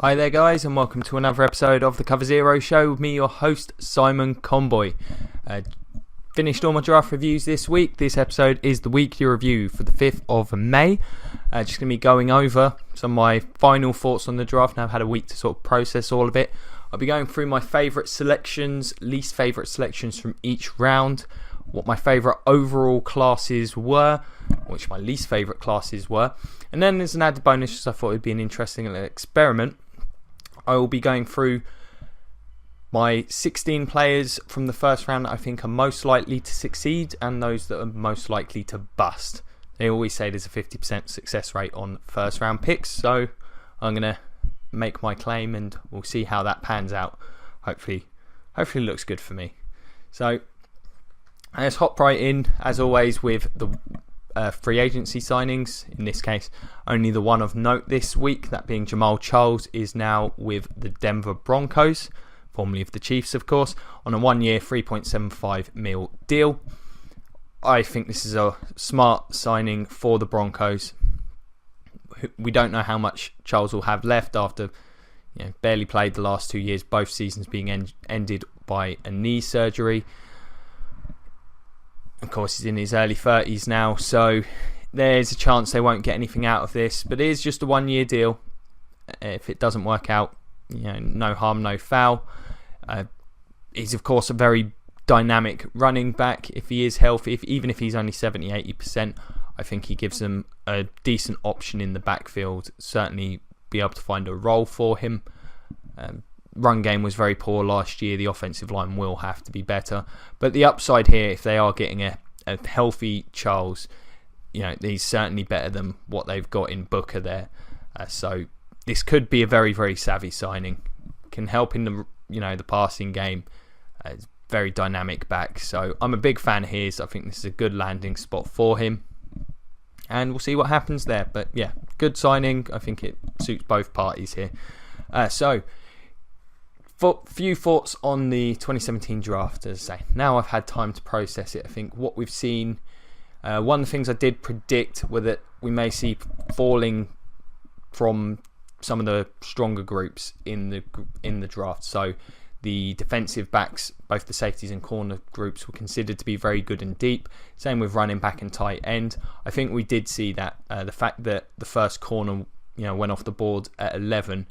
Hi there guys, and welcome to another episode of the Cover Zero Show with me, your host Simon Conboy. Finished all my draft reviews this week. This episode is the weekly review for the 5th of May. Just going to be going over some of my final thoughts on the draft. Now I've had a week to sort of process all of it. I'll be going through my favourite selections, least favourite selections from each round, what my favourite overall classes were, which my least favourite classes were, and then as an added bonus, just I thought it would be an interesting little experiment, I will be going through my 16 players from the first round that I think are most likely to succeed and those that are most likely to bust. They always say there's a 50% success rate on first round picks, so I'm going to make my claim and we'll see how that pans out. Hopefully it looks good for me. So let's hop right in, as always, with the free agency signings. In this case, only the one of note this week, that being Jamaal Charles, is now with the Denver Broncos, formerly of the Chiefs, of course, on a 1-year, $3.75 million deal. I think this is a smart signing for the Broncos. We don't know how much Charles will have left after barely played the last 2 years, both seasons being ended by a knee surgery. Of course, he's in his early 30s now, so there's a chance they won't get anything out of this. But it is just a 1-year deal. If it doesn't work out, no harm, no foul. He's, of course, a very dynamic running back. If he is healthy, even if he's only 70-80%, I think he gives them a decent option in the backfield. Certainly be able to find a role for him. Run game was very poor last year. The offensive line will have to be better. But the upside here, if they are getting a healthy Charles, he's certainly better than what they've got in Booker there. So this could be a very, very savvy signing. Can help in the passing game. Very dynamic back. So I'm a big fan of his. I think this is a good landing spot for him. And we'll see what happens there. But yeah, good signing. I think it suits both parties here. Few thoughts on the 2017 draft, as I say. Now I've had time to process it. I think what we've seen, one of the things I did predict were that we may see falling from some of the stronger groups in the draft. So the defensive backs, both the safeties and corner groups, were considered to be very good and deep. Same with running back and tight end. I think we did see that. The fact that the first corner went off the board at 11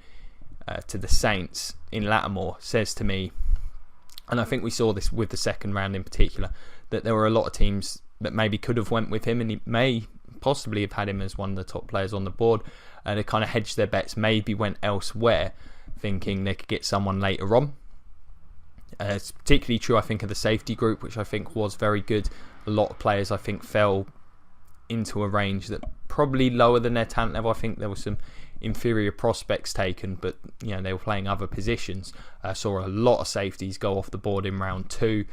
to the Saints in Lattimore says to me, and I think we saw this with the second round in particular, that there were a lot of teams that maybe could have went with him, and he may possibly have had him as one of the top players on the board, and they kind of hedged their bets, maybe went elsewhere thinking they could get someone later on. It's particularly true, I think, of the safety group, which I think was very good. A lot of players, I think, fell into a range that probably lower than their talent level. I think there were some inferior prospects taken, but they were playing other positions. Saw a lot of safeties go off the board in round 2.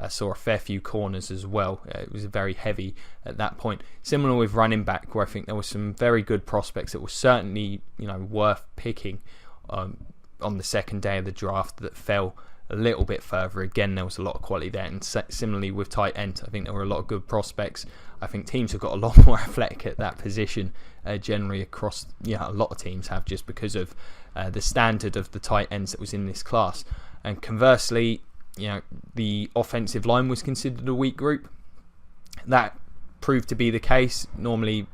Saw a fair few corners as well. It was very heavy at that point. Similar with running back, where I think there were some very good prospects that were certainly worth picking on the second day of the draft that fell a little bit further. Again, there was a lot of quality there, and similarly with tight end, I think there were a lot of good prospects. I think teams have got a lot more athletic at that position generally across. A lot of teams have, just because of the standard of the tight ends that was in this class. And conversely, the offensive line was considered a weak group. That proved to be the case. Normally,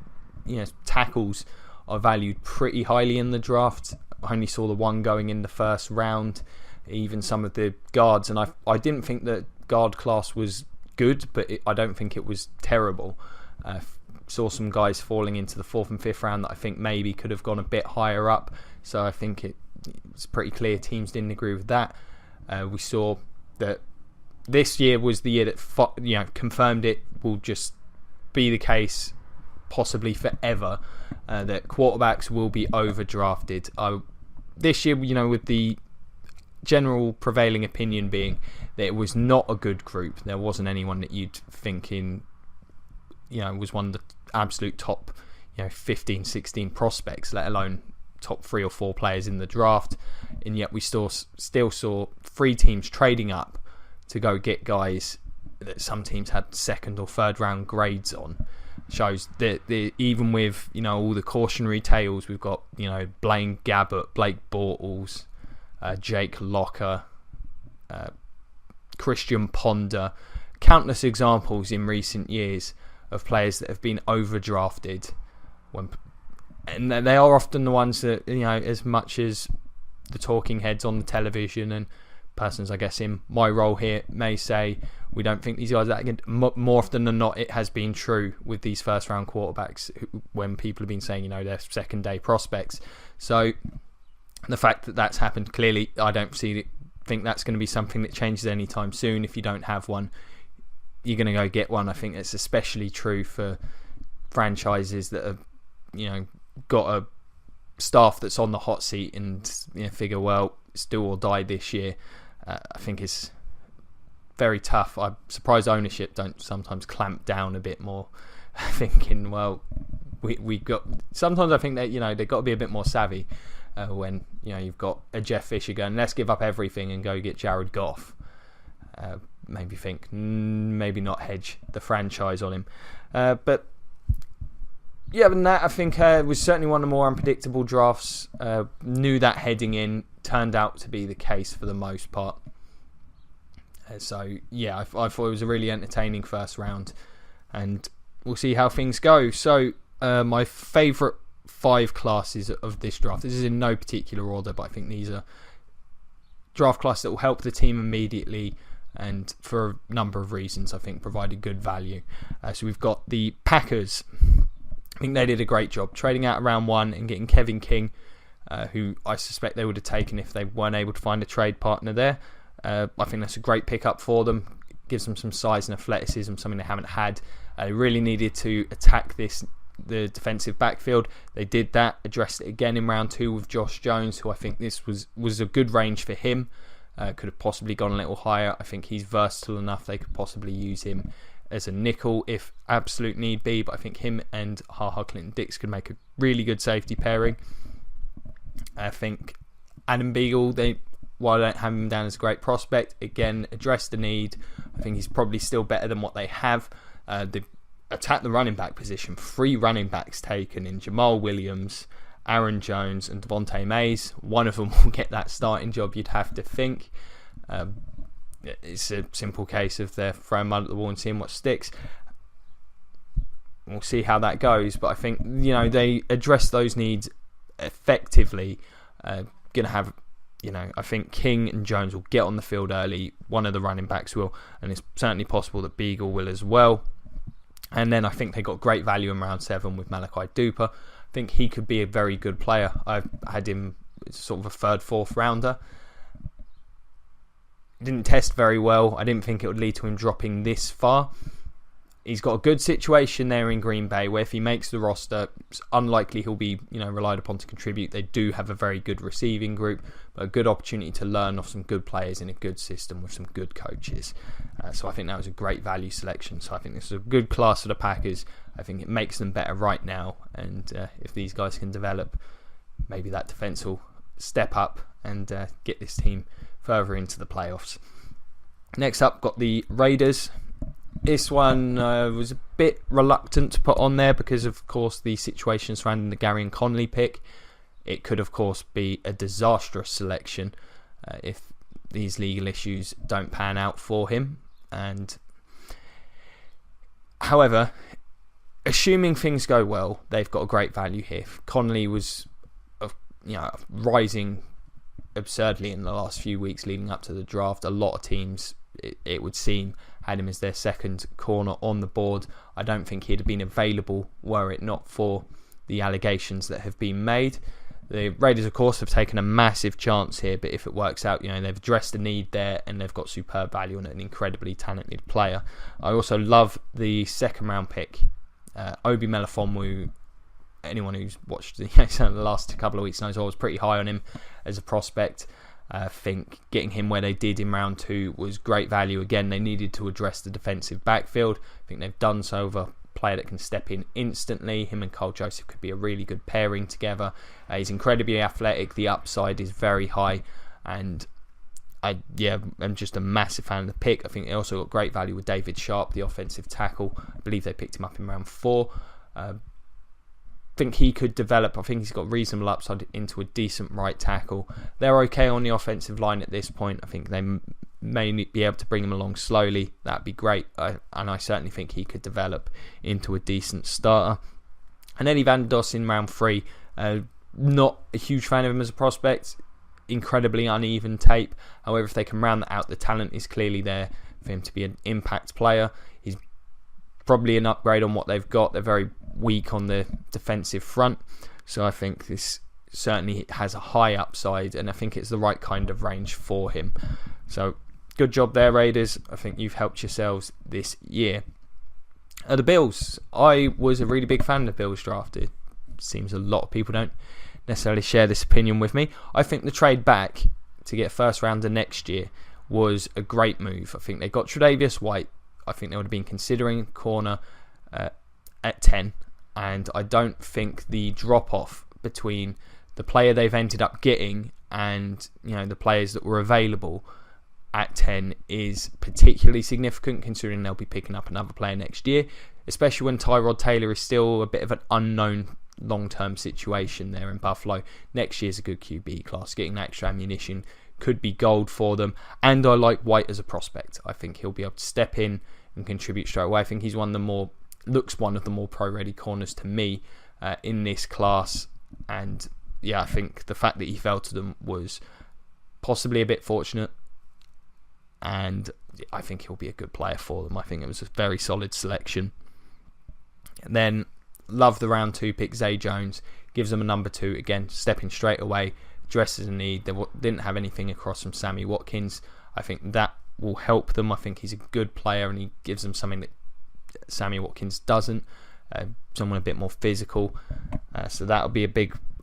tackles are valued pretty highly in the draft. I only saw the one going in the first round. Even some of the guards, and I didn't think that guard class was good, but I don't think it was terrible. Saw some guys falling into the 4th and 5th round that I think maybe could have gone a bit higher up. So I think it's pretty clear teams didn't agree with that. We saw that this year was the year that confirmed it will just be the case, possibly forever, that quarterbacks will be overdrafted. This year, with the general prevailing opinion being that it was not a good group. There wasn't anyone that you'd think was one of the absolute top 15, 16 prospects, let alone top 3 or 4 players in the draft. And yet we still saw 3 teams trading up to go get guys that some teams had 2nd or 3rd round grades on. shows that even with all the cautionary tales, we've got Blaine Gabbert, Blake Bortles, Jake Locker, Christian Ponder, countless examples in recent years of players that have been overdrafted, and they are often the ones that as much as the talking heads on the television and persons, I guess, in my role here may say we don't think these guys are that good. More often than not, it has been true with these first round quarterbacks when people have been saying they're second day prospects. So the fact that that's happened, clearly I don't think that's going to be something that changes anytime soon. If you don't have one, you're going to go get one. I think it's especially true for franchises that have got a staff that's on the hot seat and figure, well, it's do or die this year. I think it's very tough. I'm surprised ownership don't sometimes clamp down a bit more, thinking, well, we got. Sometimes I think that they've got to be a bit more savvy when you've got a Jeff Fisher going, let's give up everything and go get Jared Goff. Maybe think, maybe not hedge the franchise on him, but. Yeah, but that I think was certainly one of the more unpredictable drafts. Knew that heading in, turned out to be the case for the most part. So yeah, I thought it was a really entertaining first round, and we'll see how things go. So my favourite 5 classes of this draft. This is in no particular order, but I think these are draft classes that will help the team immediately, and for a number of reasons I think provided good value. So we've got the Packers. I think they did a great job trading out round 1 and getting Kevin King, who I suspect they would have taken if they weren't able to find a trade partner there. I think that's a great pickup for them. Gives them some size and athleticism, something they haven't had. They really needed to attack the defensive backfield. They did that, addressed it again in round 2 with Josh Jones, who I think this was a good range for him. Could have possibly gone a little higher. I think he's versatile enough they could possibly use him as a nickel if absolute need be, but I think him and Clinton Dix could make a really good safety pairing. I think Adam Beagle, while I don't have him down as a great prospect, again, addressed the need. I think he's probably still better than what they have. They've attacked the running back position. 3 running backs taken in Jamaal Williams, Aaron Jones and Devontae Mays. One of them will get that starting job, you'd have to think. It's a simple case of they're throwing mud at the wall and seeing what sticks. We'll see how that goes, but I think they address those needs effectively. Gonna have I think King and Jones will get on the field early. One of the running backs will, and it's certainly possible that Beagle will as well. And then I think they got great value in round 7 with Malachi Duper. I think he could be a very good player. I've had him sort of a 3rd, 4th rounder. Didn't test very well. I didn't think it would lead to him dropping this far. He's got a good situation there in Green Bay where if he makes the roster, it's unlikely he'll be relied upon to contribute. They do have a very good receiving group, but a good opportunity to learn off some good players in a good system with some good coaches. So I think that was a great value selection. So I think this is a good class for the Packers. I think it makes them better right now, and if these guys can develop, maybe that defense will step up and get this team further into the playoffs. Next up, got the Raiders. This one was a bit reluctant to put on there because, of course, the situation surrounding the Gary and Conley pick. It could, of course, be a disastrous selection if these legal issues don't pan out for him. And however, assuming things go well, they've got a great value here. Conley was rising absurdly in the last few weeks leading up to the draft. A lot of teams, it would seem, had him as their second corner on the board. I don't think he'd have been available were it not for the allegations that have been made. The Raiders, of course, have taken a massive chance here, but if it works out, they've addressed the need there and they've got superb value on an incredibly talented player. I also love the 2nd round pick, Obi Melifonwu. Anyone who's watched the last couple of weeks knows I was pretty high on him as a prospect. I think getting him where they did in round 2 was great value. Again, they needed to address the defensive backfield. I think they've done so with a player that can step in instantly. Him and Cole Joseph could be a really good pairing together. He's incredibly athletic. The upside is very high. And I'm just a massive fan of the pick. I think they also got great value with David Sharp, the offensive tackle. I believe they picked him up in round 4. Think he could develop. I think he's got reasonable upside into a decent right tackle. They're okay on the offensive line at this point. I think they may be able to bring him along slowly. That'd be great. And I certainly think he could develop into a decent starter. And Eddie Van der Doss in round 3. Not a huge fan of him as a prospect. Incredibly uneven tape. However, if they can round that out, the talent is clearly there for him to be an impact player. He's probably an upgrade on what they've got. They're very weak on the defensive front, so I think this certainly has a high upside, and I think it's the right kind of range for him. So good job there, Raiders. I think you've helped yourselves this year. The Bills, I was a really big fan of the Bills drafted. Seems a lot of people don't necessarily share this opinion with me. I think the trade back to get a first rounder next year was a great move. I think they got Tre'Davious White. I think they would have been considering corner at 10, and I don't think the drop off between the player they've ended up getting and the players that were available at 10 is particularly significant, considering they'll be picking up another player next year, especially when Tyrod Taylor is still a bit of an unknown long-term situation there in Buffalo. Next year's a good QB class. Getting that extra ammunition could be gold for them, and I like White as a prospect. I think he'll be able to step in and contribute straight away. I think he's one of the more pro-ready corners to me in this class, and I think the fact that he fell to them was possibly a bit fortunate, and I think he'll be a good player for them. I think it was a very solid selection. And then love the round 2 pick, Zay Jones. Gives them a number 2, again, stepping straight away, addresses a need. They didn't have anything across from Sammy Watkins. I think that will help them. I think he's a good player, and he gives them something that Sammy Watkins doesn't. Someone a bit more physical. So that'll be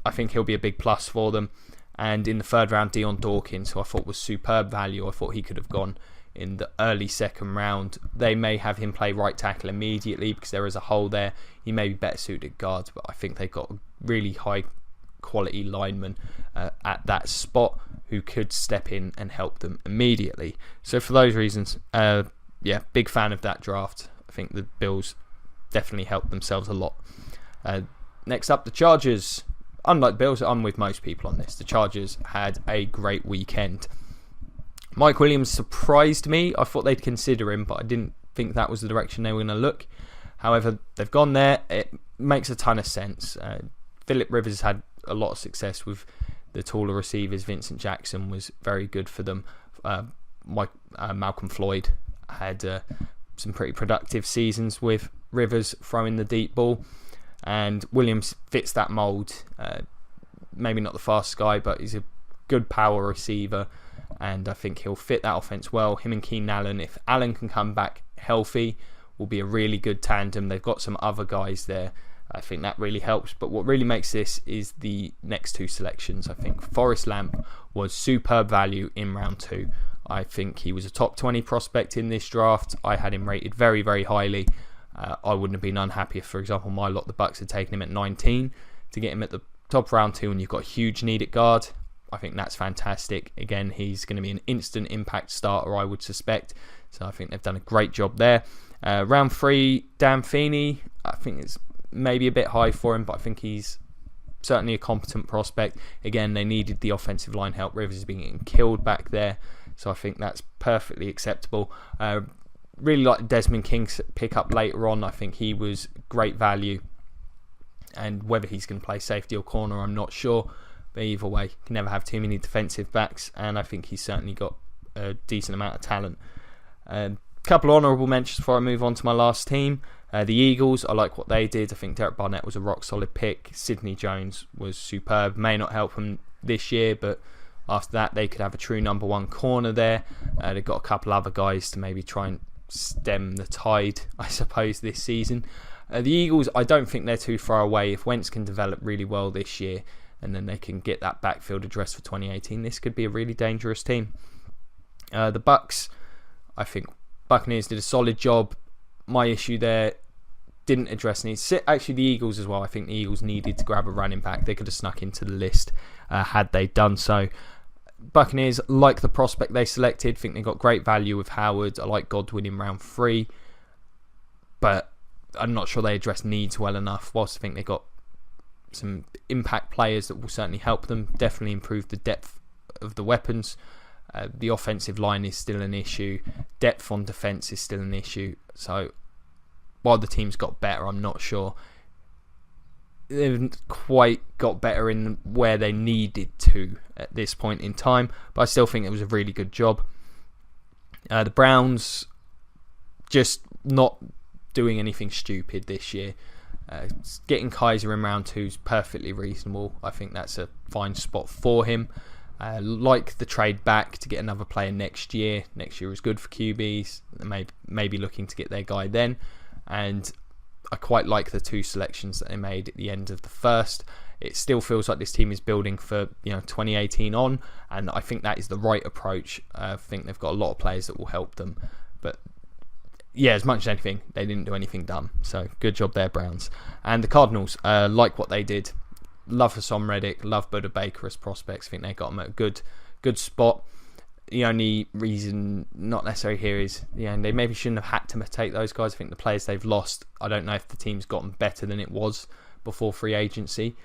I think he'll be a big plus for them. And in the 3rd round, Dion Dawkins, who I thought was superb value. I thought he could have gone in the early 2nd round. They may have him play right tackle immediately because there is a hole there. He may be better suited guards, but I think they've got a really high quality lineman at that spot who could step in and help them immediately. So for those reasons, big fan of that draft. I think the Bills definitely helped themselves a lot. Next up, the Chargers. Unlike Bills, I'm with most people on this. The Chargers had a great weekend. Mike Williams surprised me. I thought they'd consider him, but I didn't think that was the direction they were going to look. However, they've gone there. It makes a ton of sense. Phillip Rivers had a lot of success with the taller receivers. Vincent Jackson was very good for them. Malcolm Floyd had some pretty productive seasons with Rivers throwing the deep ball. And Williams fits that mould. Maybe not the fastest guy, but he's a good power receiver, and I think he'll fit that offense well. Him and Keenan Allen, if Allen can come back healthy, will be a really good tandem. They've got some other guys there. I think that really helps. But what really makes this is the next 2 selections. I think Forrest Lamp was superb value in round 2. I think he was a top 20 prospect in this draft. I had him rated very, very highly. I wouldn't have been unhappy if, for example, the Bucks had taken him at 19 to get him at the top of round 2, and you've got a huge need at guard. I think that's fantastic. Again, he's going to be an instant impact starter, I would suspect. So I think they've done a great job there. Round 3, Dan Feeney. I think it's maybe a bit high for him, but I think he's certainly a competent prospect. Again, they needed the offensive line help. Rivers is being getting killed back there, so I think that's perfectly acceptable. Really like Desmond King's pick up later on. I think he was great value, and whether he's going to play safety or corner, I'm not sure. But either way, you can never have too many defensive backs, and I think he's certainly got a decent amount of talent. A couple of honourable mentions before I move on to my last team. The Eagles, I like what they did. I think Derek Barnett was a rock solid pick. Sidney Jones was superb. May not help them this year, but after that they could have a true number 1 corner there. They've got a couple other guys to maybe try and stem the tide, I suppose, this season. The Eagles, I don't think they're too far away. If Wentz can develop really well this year, and then they can get that backfield addressed for 2018, this could be a really dangerous team. The Bucks, I think Buccaneers did a solid job. My issue there, didn't address needs. Actually, the Eagles as well. I think the Eagles needed to grab a running back. They could have snuck into the list had they done so. Buccaneers, like the prospect they selected. Think they got great value with Howard. I like Godwin in round 3. But I'm not sure they address needs well enough. Whilst I think they got some impact players that will certainly help them. Definitely improve the depth of the weapons. The offensive line is still an issue. Depth on defence is still an issue. So while the team's got better, I'm not sure they haven't quite got better in where they needed to at this point in time. But I still think it was a really good job. The Browns just not doing anything stupid this year. Getting Kaiser in round 2 is perfectly reasonable. I think that's a fine spot for him. Like the trade back to get another player next year. Next year was good for QBs. Maybe looking to get their guy then. And I quite like the 2 selections that they made at the end of the first. It still feels like this team is building for 2018 on, and I think that is the right approach. I think they've got a lot of players that will help them. But yeah, as much as anything, they didn't do anything dumb. So good job there, Browns. And the Cardinals, like what they did. Love Hassan Reddick, love Buda Baker as prospects. I think they got them at a good spot. The only reason not necessarily here is they maybe shouldn't have had to take those guys. I think the players they've lost, I don't know if the team's gotten better than it was before free agency.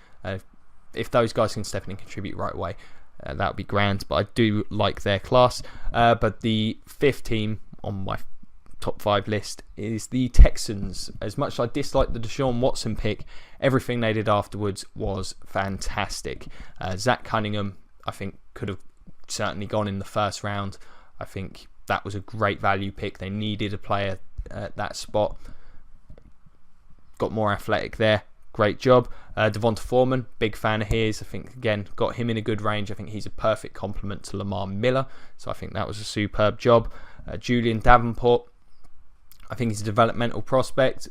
If those guys can step in and contribute right away, that would be grand. But I do like their class. But the 5th team on my top 5 list is the Texans. As much as I dislike the Deshaun Watson pick, everything they did afterwards was fantastic. Zach Cunningham, I think, could have certainly gone in the first round. I think that was a great value pick. They needed a player at that spot. Got more athletic there. Great job. Devonta Foreman, big fan of his. I think, again, got him in a good range. I think he's a perfect complement to Lamar Miller. So I think that was a superb job. Julian Davenport, I think he's a developmental prospect,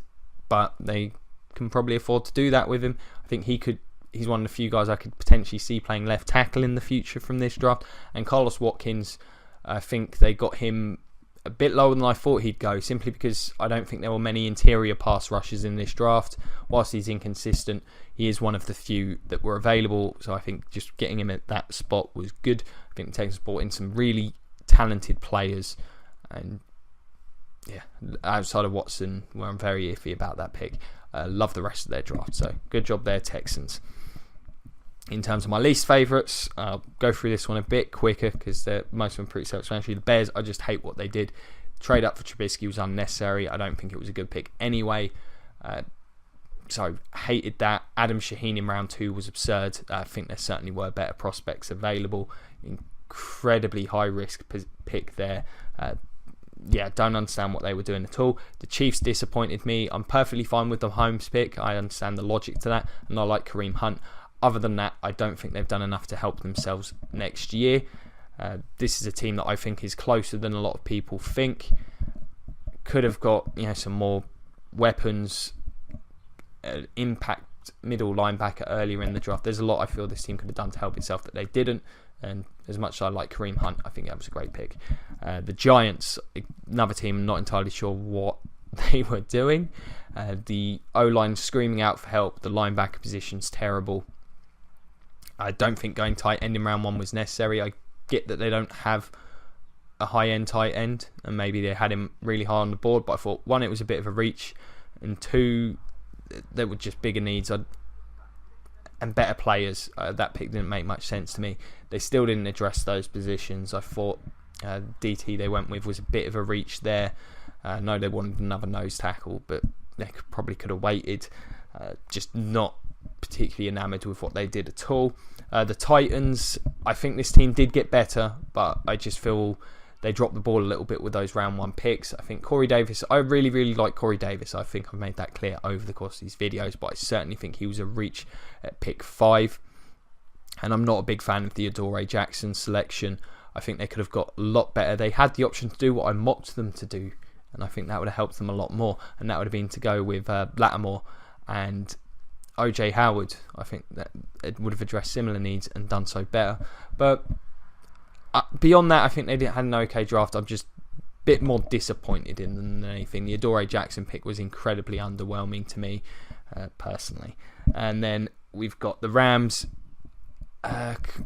but they can probably afford to do that with him. I think he's one of the few guys I could potentially see playing left tackle in the future from this draft. And Carlos Watkins, I think they got him a bit lower than I thought he'd go, simply because I don't think there were many interior pass rushers in this draft. Whilst he's inconsistent, he is one of the few that were available, so I think just getting him at that spot was good. I think the Texans brought in some really talented players, and yeah, outside of Watson, where I'm very iffy about that pick, love the rest of their draft, so good job there, Texans. In terms of my least favourites, I'll go through this one a bit quicker because most of them are pretty self-explanatory. The Bears, I just hate what they did. Trade up for Trubisky was unnecessary. I don't think it was a good pick anyway. So hated that. Adam Shaheen in round 2 was absurd. I think there certainly were better prospects available. Incredibly high risk pick there. Don't understand what they were doing at all. The Chiefs disappointed me. I'm perfectly fine with the Holmes pick. I understand the logic to that, and I like Kareem Hunt. Other than that, I don't think they've done enough to help themselves next year. This is a team that I think is closer than a lot of people think. Could have got some more weapons, impact middle linebacker earlier in the draft. There's a lot I feel this team could have done to help itself that they didn't. And as much as I like Kareem Hunt, I think that was a great pick. The Giants, another team, I'm not entirely sure what they were doing. The O-line screaming out for help. The linebacker position's terrible. I don't think going tight end in round 1 was necessary. I get that they don't have a high-end tight end, and maybe they had him really high on the board, but I thought, 1, it was a bit of a reach, and 2, there were just bigger needs and better players. That pick didn't make much sense to me. They still didn't address those positions. I thought DT they went with was a bit of a reach there. I know they wanted another nose tackle, but they probably could have waited. Just not particularly enamoured with what they did at all. The Titans, I think this team did get better, but I just feel they dropped the ball a little bit with those round 1 picks. I think Corey Davis, I really, really like Corey Davis. I think I've made that clear over the course of these videos, but I certainly think he was a reach at pick 5. And I'm not a big fan of the Adoree Jackson selection. I think they could have got a lot better. They had the option to do what I mocked them to do, and I think that would have helped them a lot more, and that would have been to go with Lattimore and OJ Howard. I think that it would have addressed similar needs and done so better. But beyond that, I think they had an okay draft. I'm just a bit more disappointed in them than anything. The Adoree Jackson pick was incredibly underwhelming to me, personally. And then we've got the Rams.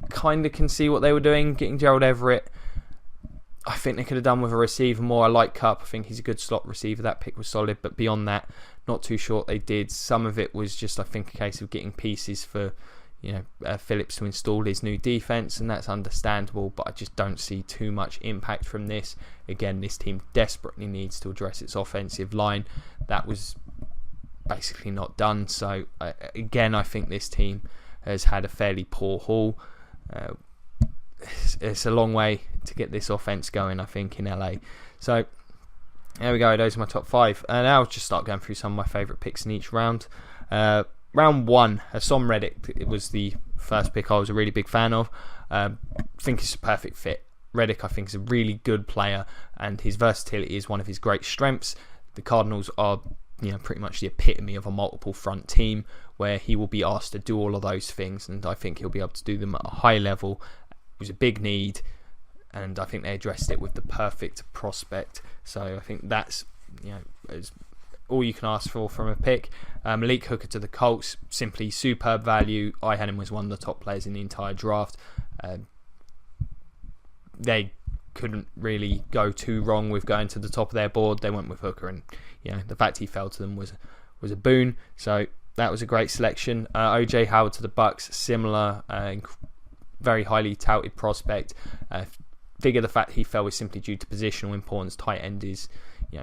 kind of can see what they were doing, getting Gerald Everett. I think they could have done with a receiver more. I like Cup. I think he's a good slot receiver. That pick was solid, but beyond that, not too sure what they did. Some of it was just, I think, a case of getting pieces for Phillips to install his new defense, and that's understandable, but I just don't see too much impact from this. Again, this team desperately needs to address its offensive line. That was basically not done. So again, I think this team has had a fairly poor haul. It's a long way to get this offense going, I think, in LA. So there we go. Those are my top 5. And now I'll just start going through some of my favourite picks in each round. Round 1, Hassan Reddick. It was the first pick I was a really big fan of. I think it's a perfect fit. Reddick, I think, is a really good player, and his versatility is one of his great strengths. The Cardinals are pretty much the epitome of a multiple front team where he will be asked to do all of those things, and I think he'll be able to do them at a high level. It was a big need, and I think they addressed it with the perfect prospect. So I think that's is all you can ask for from a pick. Malik Hooker to the Colts, simply superb value. I had him as one of the top players in the entire draft. They couldn't really go too wrong with going to the top of their board. They went with Hooker, and the fact he fell to them was a boon. So that was a great selection. OJ Howard to the Bucks, similar, very highly touted prospect. Figure the fact he fell was simply due to positional importance. Tight end is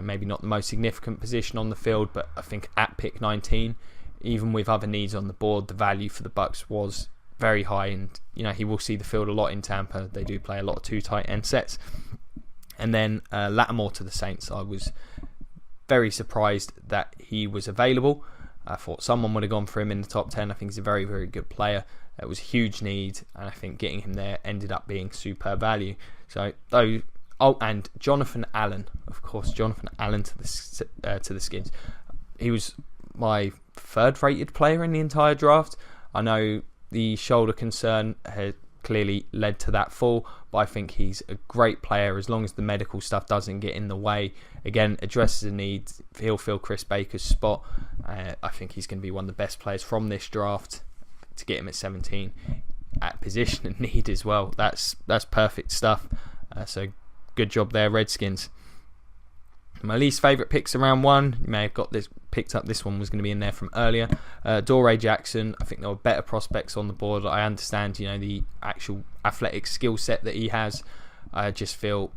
maybe not the most significant position on the field, but I think at pick 19, even with other needs on the board, the value for the Bucks was very high, and he will see the field a lot in Tampa. They do play a lot of 2 tight end sets. And then Lattimore to the Saints. I was very surprised that he was available. I thought someone would have gone for him in the top 10. I think he's a very, very good player. It was a huge need, and I think getting him there ended up being super value. So, and Jonathan Allen, of course, Jonathan Allen to the Skins. He was my 3rd rated player in the entire draft. I know the shoulder concern had clearly led to that fall, but I think he's a great player as long as the medical stuff doesn't get in the way. Again, addresses a need. He'll fill Chris Baker's spot. I think he's going to be one of the best players from this draft. To get him at 17 at position and need as well, that's perfect stuff. So good job there, Redskins. My least favourite picks around 1, you may have got this picked up. This one was going to be in there from earlier. Dorae Jackson. I think there were better prospects on the board. I understand, the actual athletic skill set that he has. I just feel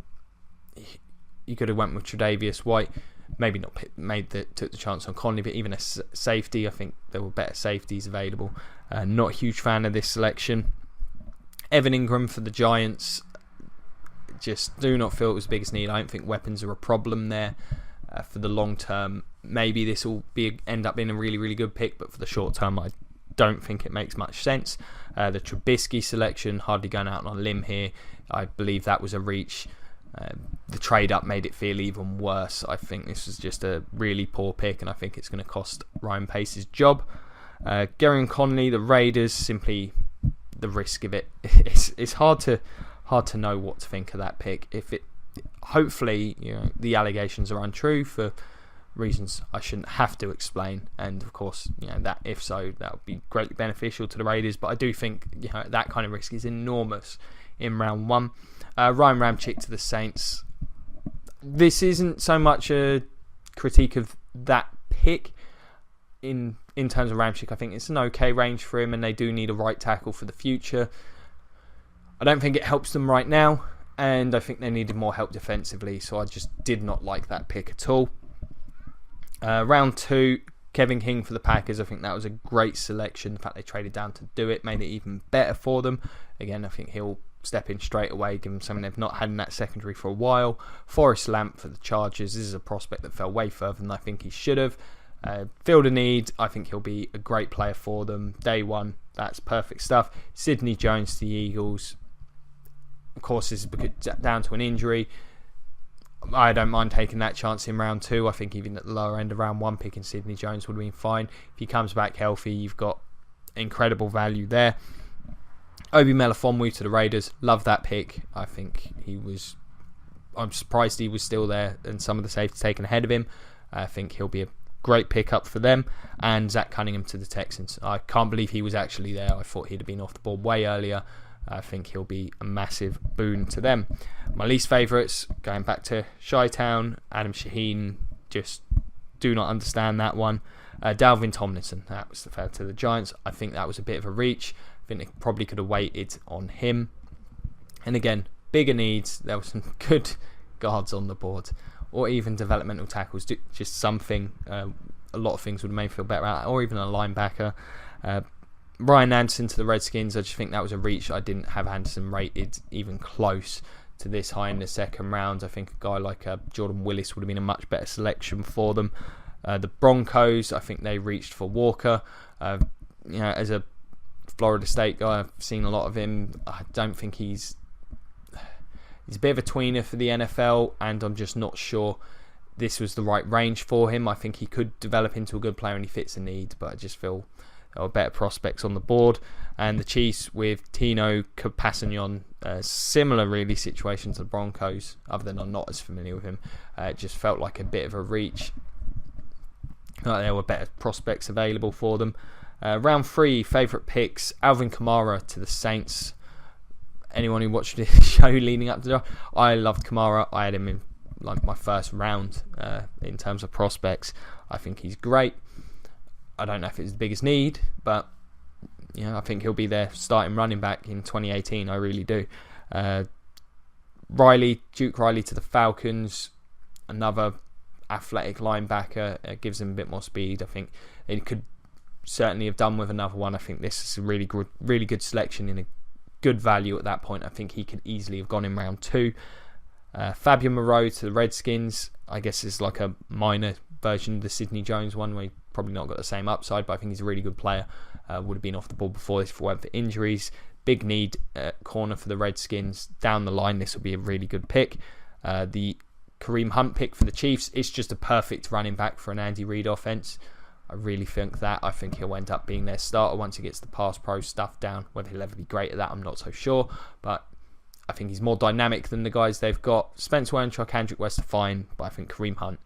you could have went with Tre'Davious White. Maybe not took the chance on Conley, but even a safety, I think there were better safeties available. Not a huge fan of this selection. Evan Ingram for the Giants. Just do not feel it was the biggest need. I don't think weapons are a problem there for the long term. Maybe this will end up being a really, really good pick, but for the short term, I don't think it makes much sense. The Trubisky selection, hardly going out on a limb here. I believe that was a reach. The trade up made it feel even worse. I think this was just a really poor pick, and I think it's going to cost Ryan Pace's job. Gary Conley, the Raiders, simply the risk of it. It's hard to know what to think of that pick. Hopefully, the allegations are untrue for reasons I shouldn't have to explain, and of course, that if so, that would be greatly beneficial to the Raiders. But I do think that kind of risk is enormous in round 1. Ryan Ramczyk to the Saints. This isn't so much a critique of that pick in terms of Ramczyk. I think it's an okay range for him, and they do need a right tackle for the future. I don't think it helps them right now, and I think they needed more help defensively, so I just did not like that pick at all. Round 2, Kevin King for the Packers. I think that was a great selection. The fact they traded down to do it made it even better for them. Again, I think he'll step in straight away, give them something they've not had in that secondary for a while. Forrest Lamp for the Chargers. This is a prospect that fell way further than I think he should have. Filled a need. I think he'll be a great player for them. Day 1, that's perfect stuff. Sidney Jones to the Eagles. Of course, this is down to an injury. I don't mind taking that chance in round 2. I think even at the lower end of round 1, picking Sidney Jones would have been fine. If he comes back healthy, you've got incredible value there. Obi Melifonwu to the Raiders. Love that pick. I think I'm surprised he was still there and some of the safeties taken ahead of him. I think he'll be a great pickup for them. And Zach Cunningham to the Texans. I can't believe he was actually there. I thought he'd have been off the board way earlier. I think he'll be a massive boon to them. My least favourites, going back to Chi-Town, Adam Shaheen, just do not understand that one. Dalvin Tomlinson, that was the fair to the Giants. I think that was a bit of a reach. I think they probably could have waited on him. And again, bigger needs. There were some good guards on the board, or even developmental tackles. Just something. A lot of things would have made me feel better at, or even a linebacker. Ryan Anderson to the Redskins, I just think that was a reach. I didn't have Anderson rated even close to this high in the second round. I think a guy like Jordan Willis would have been a much better selection for them. The Broncos, I think they reached for Walker. As a Florida State guy, I've seen a lot of him. I don't think he's a bit of a tweener for the NFL, and I'm just not sure this was the right range for him. I think he could develop into a good player and he fits the need, but I just feel there are better prospects on the board. And the Chiefs with Tino Capassignon, similar really situation to the Broncos, other than I'm not as familiar with him. It just felt like a bit of a reach. There were better prospects available for them. Round 3, favourite picks, Alvin Kamara to the Saints. Anyone who watched the show leading up to that, I loved Kamara. I had him in like my first round in terms of prospects. I think he's great. I don't know if it's the biggest need, but I think he'll be their starting running back in 2018. I really do. Duke Riley to the Falcons, another athletic linebacker, gives them a bit more speed. I think it could certainly have done with another one. I think this is a really good selection in a good value at that point. I think he could easily have gone in round 2. Fabian Moreau to the Redskins, I guess is like a minor version of the Sidney Jones one, where he probably not got the same upside, but I think he's a really good player. Would have been off the ball before this if it weren't for injuries. Big need corner for the Redskins. Down the line, this will be a really good pick. The Kareem Hunt pick for the Chiefs, it's just a perfect running back for an Andy Reid offense. I really think that. I think he'll end up being their starter once he gets the pass pro stuff down. Whether he'll ever be great at that, I'm not so sure. But I think he's more dynamic than the guys they've got. Spencer Wentruck, Kendrick West are fine, but I think Kareem Hunt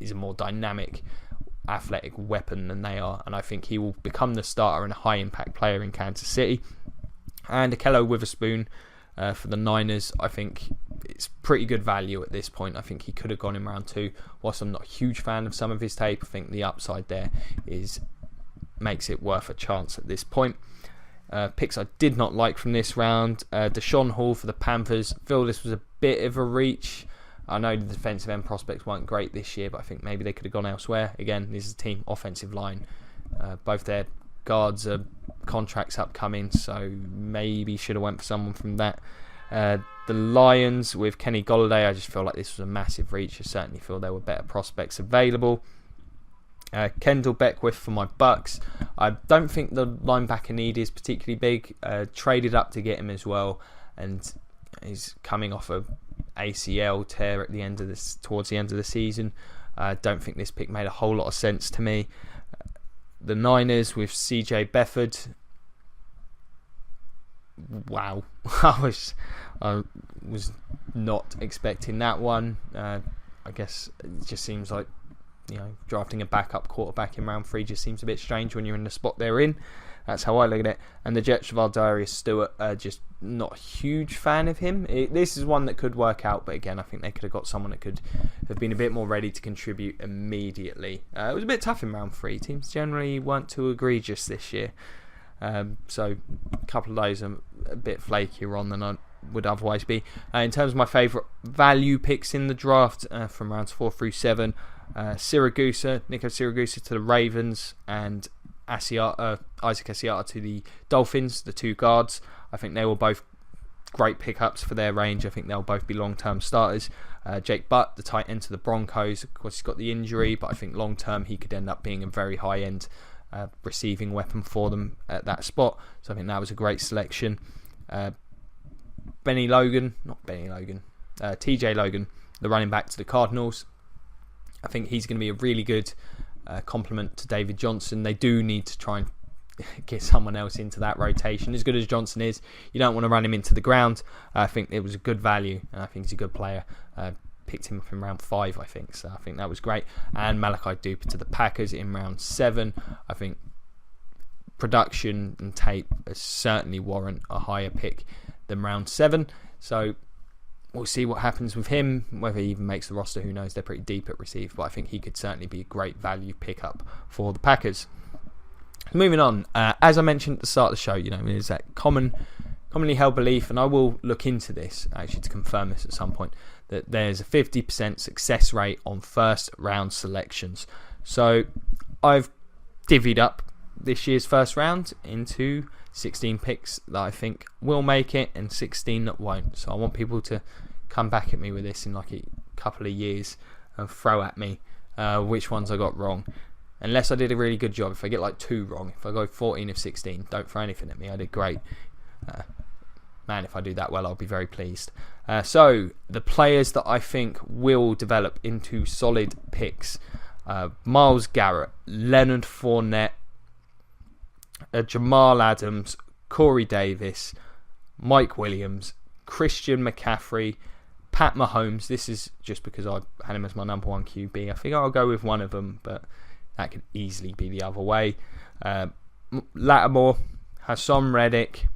is a more dynamic, athletic weapon than they are. And I think he will become the starter and a high-impact player in Kansas City. And Akello Witherspoon for the Niners, I think it's pretty good value at this point. I think he could have gone in round 2. Whilst I'm not a huge fan of some of his tape, I think the upside there makes it worth a chance at this point. Picks I did not like from this round. Deshaun Hall for the Panthers. I feel this was a bit of a reach. I know the defensive end prospects weren't great this year, but I think maybe they could have gone elsewhere. Again, this is a team offensive line. Both their guards are contracts upcoming, so maybe should have went for someone from that. The Lions with Kenny Golladay, I just feel like this was a massive reach. I certainly feel there were better prospects available. Kendall Beckwith for my Bucks. I don't think the linebacker need is particularly big. Traded up to get him as well, and he's coming off a ACL tear at the end of towards the end of the season. I don't think this pick made a whole lot of sense to me. The Niners with CJ Beathard. Wow, I was not expecting that one. I guess it just seems like drafting a backup quarterback in round 3 just seems a bit strange when you're in the spot they're in. That's how I look at it. And the Jets of Darius Stewart, just not a huge fan of him. This is one that could work out, but again, I think they could have got someone that could have been a bit more ready to contribute immediately. It was a bit tough in round 3. Teams generally weren't too egregious this year. So a couple of those I'm a bit flakier on than I would otherwise be. In terms of my favourite value picks in the draft from rounds 4 through 7, Nico Siragusa to the Ravens, and Isaac Asiata to the Dolphins, the 2 guards. I think they were both great pickups for their range. I think they'll both be long-term starters. Jake Butt, the tight end to the Broncos, of course he's got the injury, but I think long-term he could end up being a very high-end receiving weapon for them at that spot. So I think that was a great selection. TJ Logan, the running back to the Cardinals. I think he's going to be a really good complement to David Johnson. They do need to try and get someone else into that rotation. As good as Johnson is, you don't want to run him into the ground. I think it was a good value, and I think he's a good player. picked him up in round 5, I think. So I think that was great. And Malachi Duper to the Packers in round 7. I think production and tape certainly warrant a higher pick than round 7. So we'll see what happens with him, whether he even makes the roster. Who knows? They're pretty deep at receive, but I think he could certainly be a great value pickup for the Packers. Moving on, as I mentioned at the start of the show, there's that commonly held belief, and I will look into this actually to confirm this at some point, that there's a 50% success rate on first round selections. So I've divvied up this year's first round into 16 picks that I think will make it and 16 that won't. So I want people to come back at me with this in like a couple of years and throw at me which ones I got wrong. Unless I did a really good job. If I get like 2 wrong, if I go 14 of 16, don't throw anything at me. I did great. Man, if I do that well, I'll be very pleased. So the players that I think will develop into solid picks: Myles Garrett, Leonard Fournette, Jamal Adams, Corey Davis, Mike Williams, Christian McCaffrey, Pat Mahomes. This is just because I had him as my number 1 QB. I think I'll go with one of them, but that could easily be the other way. Lattimore, Hassan Reddick,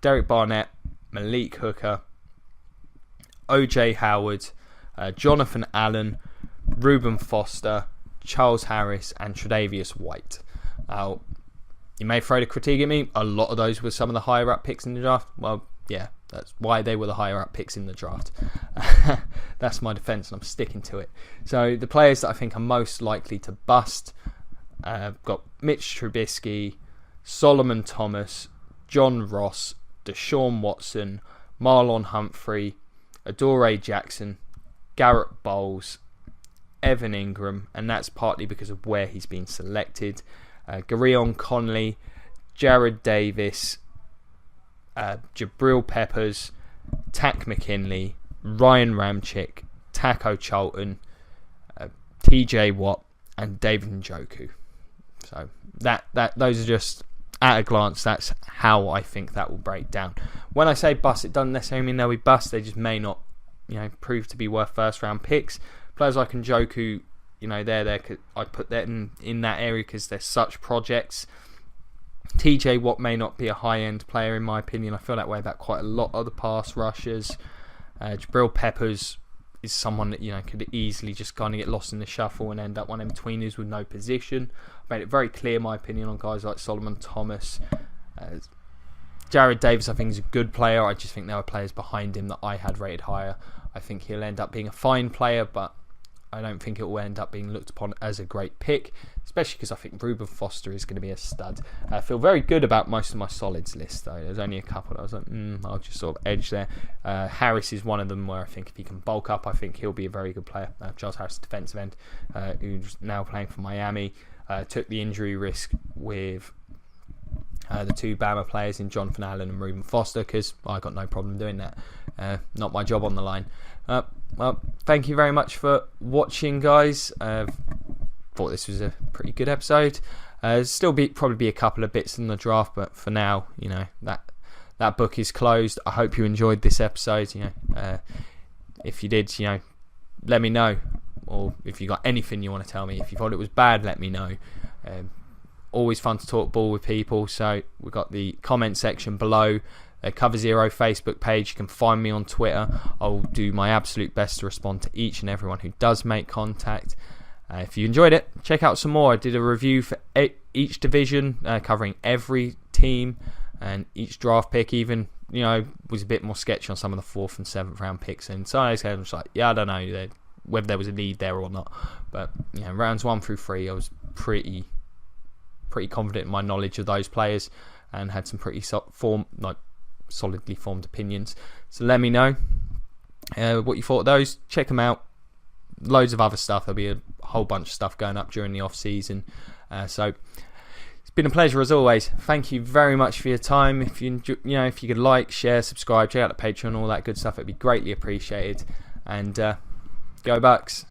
Derek Barnett, Malik Hooker, OJ Howard, Jonathan Allen, Reuben Foster, Charles Harris, and Tre'Davious White. Now, you may throw the critique at me. A lot of those were some of the higher up picks in the draft. Well, yeah, that's why they were the higher up picks in the draft. That's my defence, and I'm sticking to it. So the players that I think are most likely to bust, got Mitch Trubisky, Solomon Thomas, John Ross, Deshaun Watson, Marlon Humphrey, Adoree Jackson, Garrett Bowles, Evan Ingram, and that's partly because of where he's been selected. Garyon Conley, Jared Davis, Jabril Peppers, Tack McKinley, Ryan Ramchick, Taco Charlton, TJ Watt, and David Njoku. So those are just at a glance. That's how I think that will break down. When I say bust, it doesn't necessarily mean they'll be bust. They just may not, prove to be worth first round picks. Players like Njoku, they're there. I put them in that area because they're such projects. TJ Watt may not be a high-end player in my opinion. I feel that way about quite a lot of the pass rushers. Jabril Peppers is someone that could easily just kind of get lost in the shuffle and end up one in betweeners with no position. I made it very clear my opinion on guys like Solomon Thomas. Jared Davis I think is a good player. I just think there were players behind him that I had rated higher. I think he'll end up being a fine player, but I don't think it will end up being looked upon as a great pick, especially because I think Reuben Foster is going to be a stud. I feel very good about most of my solids list, though. There's only a couple that I was like, I'll just sort of edge there. Harris is one of them where I think if he can bulk up, I think he'll be a very good player. Charles Harris, defensive end, who's now playing for Miami, took the injury risk with the 2 Bama players in Jonathan Allen and Reuben Foster because I got no problem doing that. Not my job on the line. Well, thank you very much for watching, guys. Thought this was a pretty good episode. Still probably be a couple of bits in the draft, but for now, that book is closed. I hope you enjoyed this episode. If you did, let me know. Or if you got anything you want to tell me. If you thought it was bad, let me know. Always fun to talk ball with people. So we've got the comment section below. Cover Zero Facebook page. You can find me on Twitter. I'll do my absolute best to respond to each and everyone who does make contact. If you enjoyed it, check out some more. I did a review for each division, covering every team and each draft pick. Even was a bit more sketchy on some of the 4th and 7th round picks. And some of those games, I don't know whether there was a need there or not. But rounds 1 through 3, I was pretty confident in my knowledge of those players and had some pretty solidly formed opinions. So let me know what you thought of those. Check them out. Loads of other stuff. There'll be a whole bunch of stuff going up during the off season. So it's been a pleasure as always. Thank you very much for your time. If you if you could like, share, subscribe, check out the Patreon, all that good stuff, it'd be greatly appreciated. And go Bucks.